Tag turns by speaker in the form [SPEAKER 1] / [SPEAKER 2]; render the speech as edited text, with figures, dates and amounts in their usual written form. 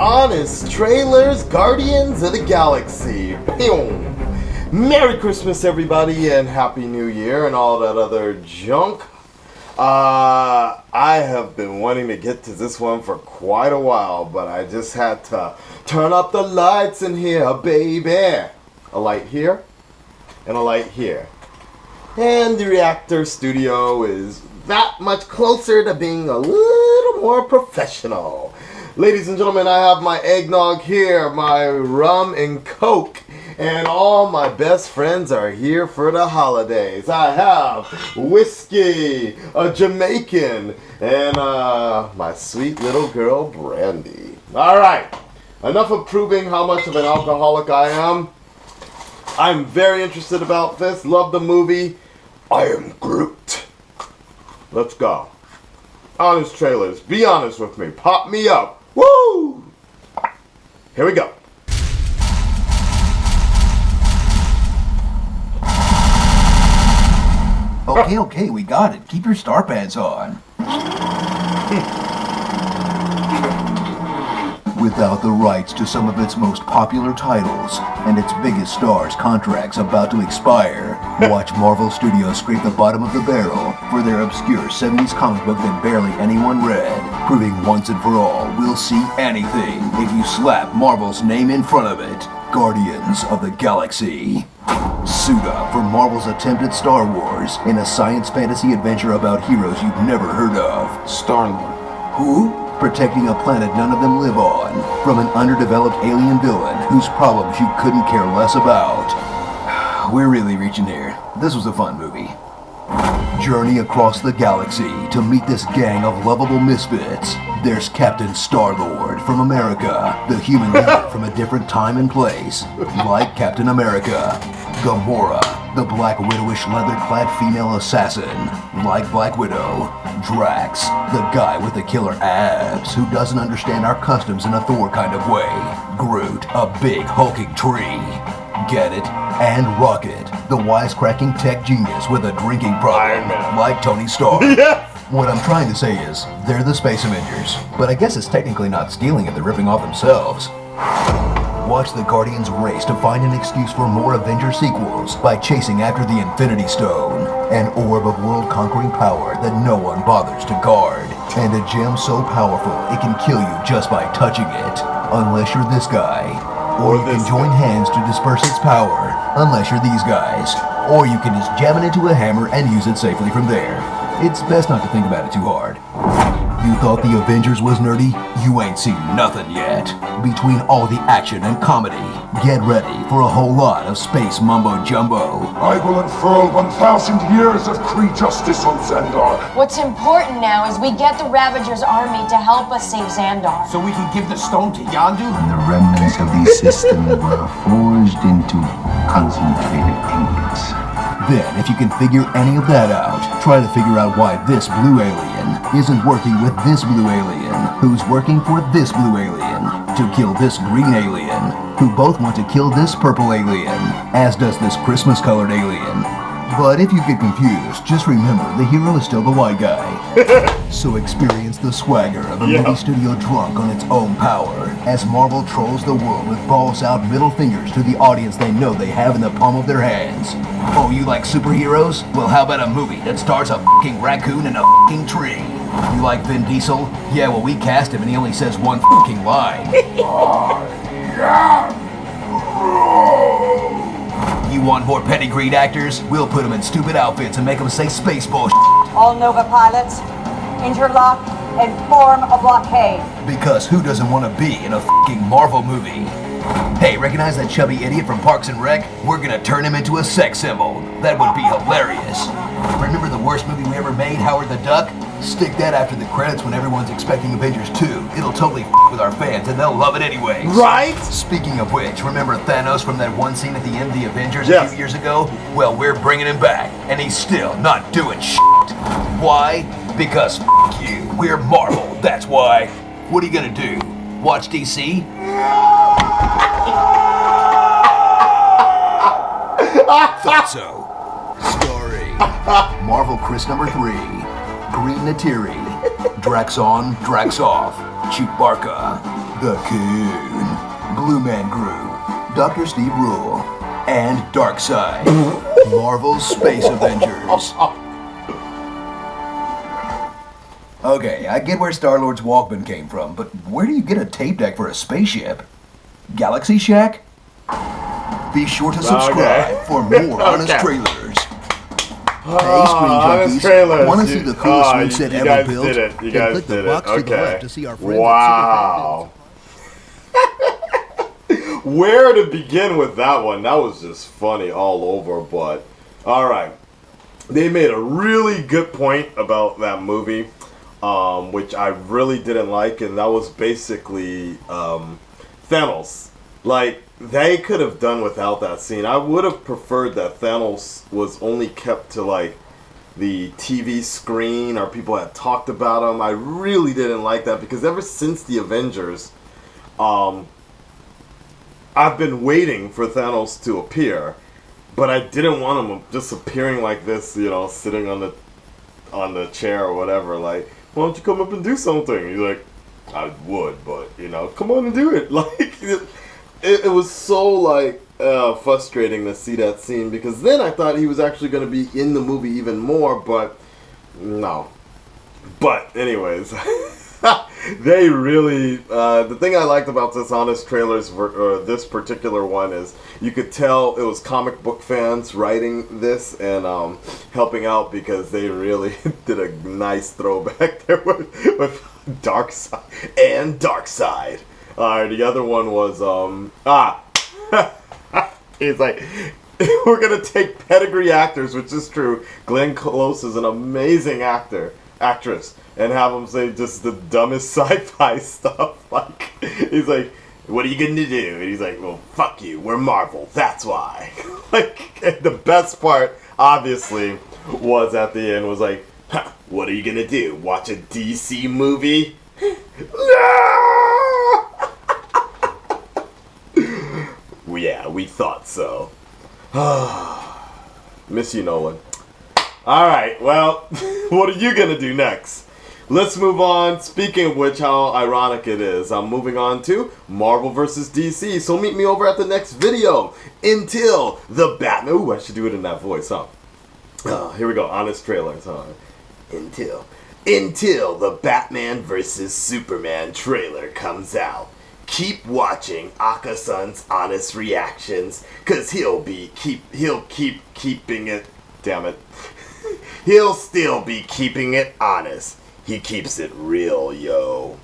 [SPEAKER 1] Honest Trailers, Guardians of the Galaxy. Pew. Merry Christmas, everybody, and Happy New Year, and all that other junk. I have been wanting to get to this one for quite a while, but I just had to turn up the lights in here, baby. A light here, and a light here. And the Reactor Studio is that much closer to being a little more professional. Ladies and gentlemen, I have my eggnog here, my rum and coke, and all my best friends are here for the holidays. I have whiskey, a Jamaican, and my sweet little girl, Brandy. All right, enough of proving how much of an alcoholic I am. I'm very interested about this. Love the movie. I am Groot. Let's go. Honest Trailers, be honest with me. Pop me up. Woo! Here we go.
[SPEAKER 2] Okay, we got it. Keep your star pants on. Without the rights to some of its most popular titles and its biggest stars' contracts about to expire, watch Marvel Studios scrape the bottom of the barrel for their obscure 70s comic book that barely anyone read, proving once and for all we'll see anything if you slap Marvel's name in front of it. Guardians of the Galaxy. Suit up for Marvel's attempt at Star Wars in a science fantasy adventure about heroes you've never heard of.
[SPEAKER 3] Star-Lord.
[SPEAKER 2] Who? Protecting a planet none of them live on from an underdeveloped alien villain whose problems you couldn't care less about. We're really reaching here. This was a fun movie. Journey across the galaxy to meet this gang of lovable misfits. There's Captain Star-Lord from America, the human leader from a different time and place, like Captain America. Gamora, the Black Widowish leather-clad female assassin, like Black Widow. Drax, the guy with the killer abs who doesn't understand our customs in a Thor kind of way. Groot, a big hulking tree. Get it? And Rocket, the wisecracking tech genius with a drinking problem, like Tony Stark.
[SPEAKER 1] Yes!
[SPEAKER 2] What I'm trying to say is, they're the Space Avengers, but I guess it's technically not stealing if they're ripping off themselves. Watch the Guardians race to find an excuse for more Avengers sequels by chasing after the Infinity Stone, an orb of world-conquering power that no one bothers to guard, and a gem so powerful it can kill you just by touching it, unless you're this guy. Or you can join hands to disperse its power, unless you're these guys. Or you can just jam it into a hammer and use it safely from there. It's best not to think about it too hard. You thought the Avengers was nerdy? You ain't seen nothing yet. Between all the action and comedy, get ready for a whole lot of space mumbo-jumbo.
[SPEAKER 3] I will unfurl 1,000 years of Kree justice on Xandar.
[SPEAKER 4] What's important now is we get the Ravagers' army to help us save Xandar.
[SPEAKER 5] So we can give the stone to Yondu?
[SPEAKER 6] And the remnants of these systems were forged into concentrated ingots.
[SPEAKER 2] Then, if you can figure any of that out, try to figure out why this blue alien isn't working with this blue alien, who's working for this blue alien, to kill this green alien, who both want to kill this purple alien, as does this Christmas-colored alien. But if you get confused, just remember the hero is still the white guy. So experience the swagger of a movie studio drunk on its own power, as Marvel trolls the world with balls-out middle fingers to the audience they know they have in the palm of their hands. Oh, you like superheroes? Well, how about a movie that stars a fucking raccoon and a fucking tree? You like Vin Diesel? Yeah, well, we cast him and he only says one fucking line. You want more pedigreed actors? We'll put them in stupid outfits and make them say space bullshit.
[SPEAKER 7] All Nova pilots, interlock and form a blockade.
[SPEAKER 2] Because who doesn't want to be in a fucking Marvel movie? Hey, recognize that chubby idiot from Parks and Rec? We're gonna turn him into a sex symbol. That would be hilarious. Remember the worst movie we ever made, Howard the Duck? Stick that after the credits when everyone's expecting Avengers 2. It'll totally with our fans and they'll love it anyways.
[SPEAKER 1] Right?
[SPEAKER 2] Speaking of which, remember Thanos from that one scene at the end of the Avengers a few years ago? Well, we're bringing him back, and he's still not doing shit. Why? Because you. We're Marvel, that's why. What are you gonna do? Watch DC? Thought so. Starring Marvel Chris number 3, Green Natiri, Drax on, Drax off, Chewbacca, The Coon, Blue Man Group, Dr. Steve Rule, and Darkseid. Marvel's Space Avengers. Okay, I get where Star-Lord's Walkman came from, but where do you get a tape deck for a spaceship? Galaxy Shack? Be sure to subscribe for more honest trailers. Hey, Screen Junkies, want to see the coolest swing set ever built?
[SPEAKER 1] You guys
[SPEAKER 2] click the
[SPEAKER 1] did
[SPEAKER 2] box
[SPEAKER 1] it.
[SPEAKER 2] to the left to see our friends
[SPEAKER 1] Wow. Where to begin with that one? That was just funny all over, but alright. They made a really good point about that movie, which I really didn't like, and that was basically Thanos. Like, they could have done without that scene. I would have preferred that Thanos was only kept to, like, the TV screen, or people had talked about him. I really didn't like that, because ever since the Avengers, I've been waiting for Thanos to appear, but I didn't want him just appearing like this, you know, sitting on the chair or whatever. Like, why don't you come up and do something? He's like, I would, but, you know, come on and do it. Like, it was so, like, frustrating to see that scene, because then I thought he was actually going to be in the movie even more, but no. But anyways, they really, the thing I liked about this Honest Trailers, this particular one, is you could tell it was comic book fans writing this and helping out, because they really did a nice throwback there with Darkseid and Darkseid. The other one was, he's like, we're gonna take pedigree actors, which is true. Glenn Close is an amazing actress, and have him say just the dumbest sci-fi stuff. Like, he's like, what are you gonna do? And he's like, well, fuck you, we're Marvel, that's why. Like, the best part, obviously, was at the end, was like, huh, what are you gonna do? Watch a DC movie? No! Yeah, we thought so. Miss you, Nolan. Alright, well, what are you gonna do next? Let's move on. Speaking of which, how ironic it is. I'm moving on to Marvel vs. DC. So meet me over at the next video. Until the Batman... Ooh, I should do it in that voice, huh? Here we go. Honest trailers, huh? Until the Batman vs. Superman trailer comes out. Keep watching Akasan's honest reactions, cause he'll keep keeping it. Damn it. He'll still be keeping it honest. He keeps it real, yo.